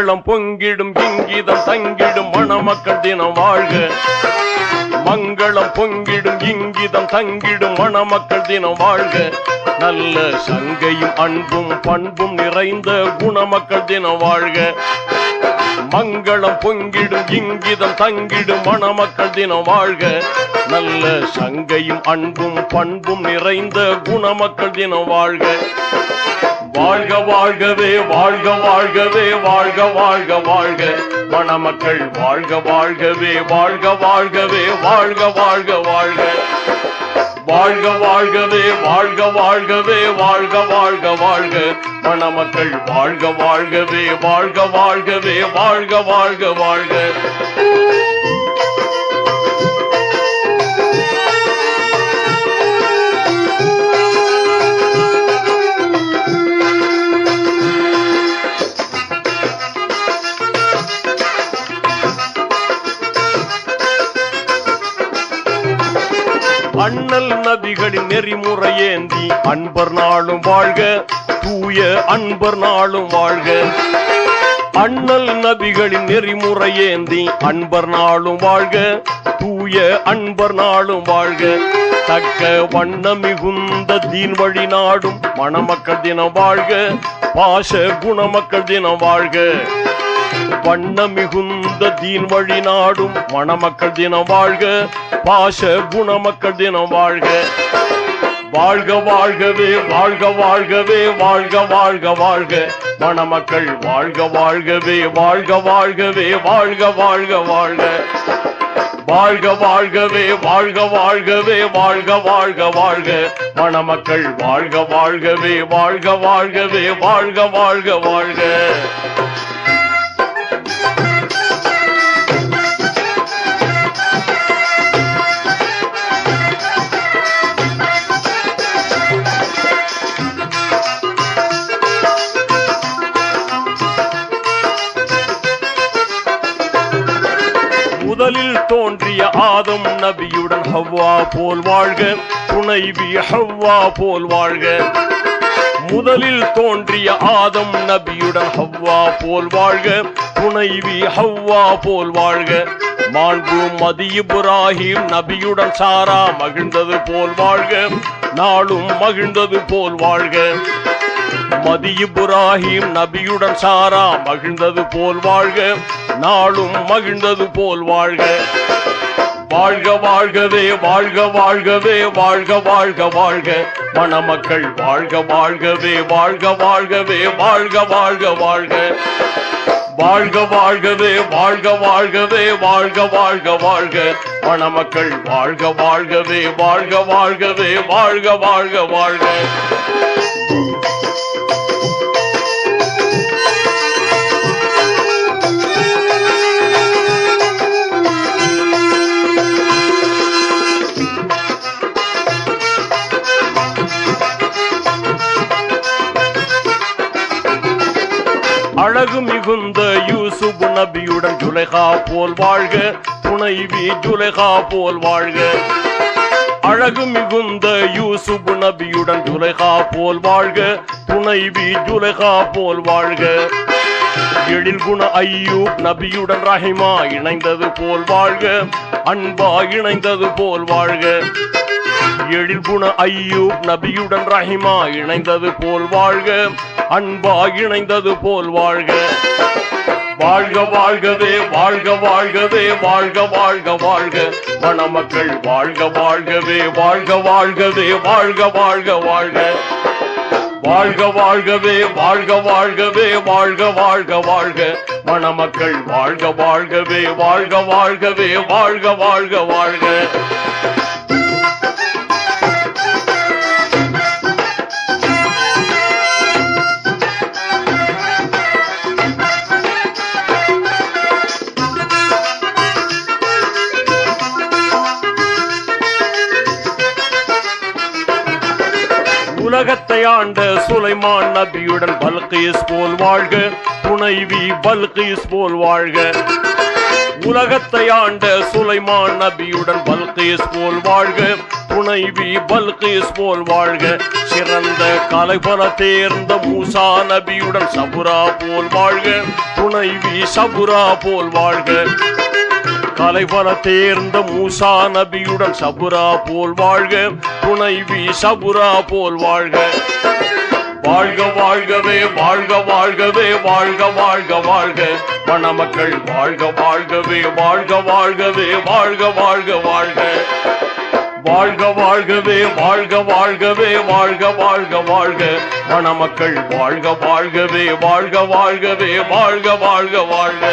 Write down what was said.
மங்களம் பொங்கிடும் இங்கிதம் தங்கிடும் மணமக்கள் தினம் வாழ்க. மங்களம் பொங்கிடும் இங்கிதம் தங்கிடும் மணமக்கள் தினம் வாழ்க. நல்ல சங்கையும் அன்பும் பண்பும் நிறைந்த குணமக்கள் தினம் வாழ்க. மங்களம் பொங்கிடும் இங்கிதம் தங்கிடும் மணமக்கள் தினம் வாழ்க. நல்ல சங்கையும் அன்பும் பண்பும் நிறைந்த குணமக்கள் தினம் வாழ்க. வாழ்க வாழ்கவே வாழ்க வாழ்கவே வாழ்க வாழ்க வாழ்க மணமக்கள் வாழ்க வாழ்கவே வாழ்க வாழ்கவே வாழ்க வாழ்க வாழ்க. வாழ்க வாழ்கவே வாழ்க வாழ்கவே வாழ்க வாழ்க வாழ்க மணமக்கள் வாழ்க வாழ்கவே வாழ்க வாழ்கவே வாழ்க வாழ்க வாழ்க. அண்ணல் நபிகளின் நெறிமுறையேந்தி அன்பர் நாளும் வாழ்க. தூய அன்பர் நாளும் வாழ்க. அண்ணல் நபிகளின் நெறிமுறையேந்தி அன்பர் நாளும் வாழ்க. தூய அன்பர் நாளும் வாழ்க. தக்க வண்ண மிகுந்த தீன் வழி நாடும் மணமக்கள் தினம் வாழ்க. பாச குணமக்கள் தினம் வாழ்க. வண்ண மிகுந்த தீன் வழி நாடும் மணமக்கள் தினம் வாழ்க. பாச குணமக்கள் தினம் வாழ்க. வாழ்க வாழ்கவே வாழ்க வாழ்கவே வாழ்க வாழ்க வாழ்க மணமக்கள் வாழ்க வாழ்கவே வாழ்க வாழ்கவே வாழ்க வாழ்க வாழ்க. வாழ்க வாழ்கவே வாழ்க வாழ்கவே வாழ்க வாழ்க வாழ்க மணமக்கள் வாழ்க வாழ்கவே வாழ்க வாழ்கவே வாழ்க வாழ்க வாழ்க. முதலில் தோன்றிய ஆதம் நபியுடன் ஹவ்வா போல் வாழ்க. துணைவி ஹவ்வா போல் வாழ்க. முதலில் தோன்றிய ஆதம் நபியுடன் ஹவ்வா போல் வாழ்க. துணைவி ஹவ்வா போல் வாழ்க. மாண்பு மதி இப்ராஹிம் நபியுடன் சாரா மகிழ்ந்தது போல் வாழ்க. நாளும் மகிழ்ந்தது போல் வாழ்க. மதி இப்ராஹிம் நபியுடன் சாரா மகிழ்ந்தது போல் வாழ்க. நாளும் மகிழ்ந்தது போல் வாழ்க. வாழ்க வாழ்கவே வாழ்க வாழ்கவே வாழ்க வாழ்க வாழ்க மணமக்கள் வாழ்க வாழ்கவே வாழ்க வாழ்கவே வாழ்க வாழ்க வாழ்க. வாழ்க வாழ்கவே வாழ்க வாழ்கவே வாழ்க வாழ்க வாழ்க மணமக்கள் வாழ்க வாழ்கவே வாழ்க வாழ்கவே வாழ்க வாழ்க வாழ்க. அழகு மிகுந்த யூசுப் நபியுடன் ஜுலைஹா போல் வாழ்க. துணைவி ஜுலைஹா போல் வாழ்க. அழகு மிகுந்த யூசுப் நபியுடன் ஜுலைஹா போல் வாழ்க. துணைவி ஜுலைஹா போல் வாழ்க. எழில் குண ஐயூப் நபியுடன் ரஹிமா இணைந்தது போல் வாழ்க. அன்பா இணைந்தது போல் வாழ்க. எழில் குண ஐயூப் நபியுடன் ரஹிமா இணைந்தது போல் வாழ்க. அன்பா இணைந்தது போல் வாழ்க. வாழ்க வாழ்கவே வாழ்க வாழ்கவே வாழ்க வாழ்க வாழ்க மணமக்கள் வாழ்க வாழ்கவே வாழ்க வாழ்கவே வாழ்க வாழ்க வாழ்க. வாழ்க வாழ்கவே வாழ்க வாழ்கவே வாழ்க வாழ்க வாழ்க மணமக்கள் வாழ்க வாழ்கவே வாழ்க வாழ்கவே வாழ்க வாழ்க வாழ்க. உலகத்தை ஆண்ட சுலைமான் நபியுடன் பல்கீஸ் போல் வாழ்க. துணைவி பல்கீஸ் போல் வாழ்க. உலகத்தை ஆண்ட சுலைமான் நபியுடன் பல்கீஸ் போல் வாழ்க, துணைவி பல்கீஸ் போல் வாழ்க. சிறந்த கலைபல தேர்ந்த மூசா நபியுடன் சபுரா போல் வாழ்க, துணைவி சபுரா போல் வாழ்க. கலைபல தேர்ந்த மூசா நபியுடன் சபுரா போல் வாழ்க, துணைவி சபுரா போல் வாழ்க. வாழ்க வாழ்கவே வாழ்க வாழ்கவே வாழ்க வாழ்க வாழ்க, மணமக்கள் வாழ்க வாழ்கவே வாழ்க வாழ்கவே வாழ்க வாழ்க வாழ்க. வாழ்க வாழ்கவே வாழ்க வாழ்கவே வாழ்க வாழ்க வாழ்க, மணமக்கள் வாழ்க வாழ்கவே வாழ்க வாழ்கவே வாழ்க வாழ்க வாழ்க.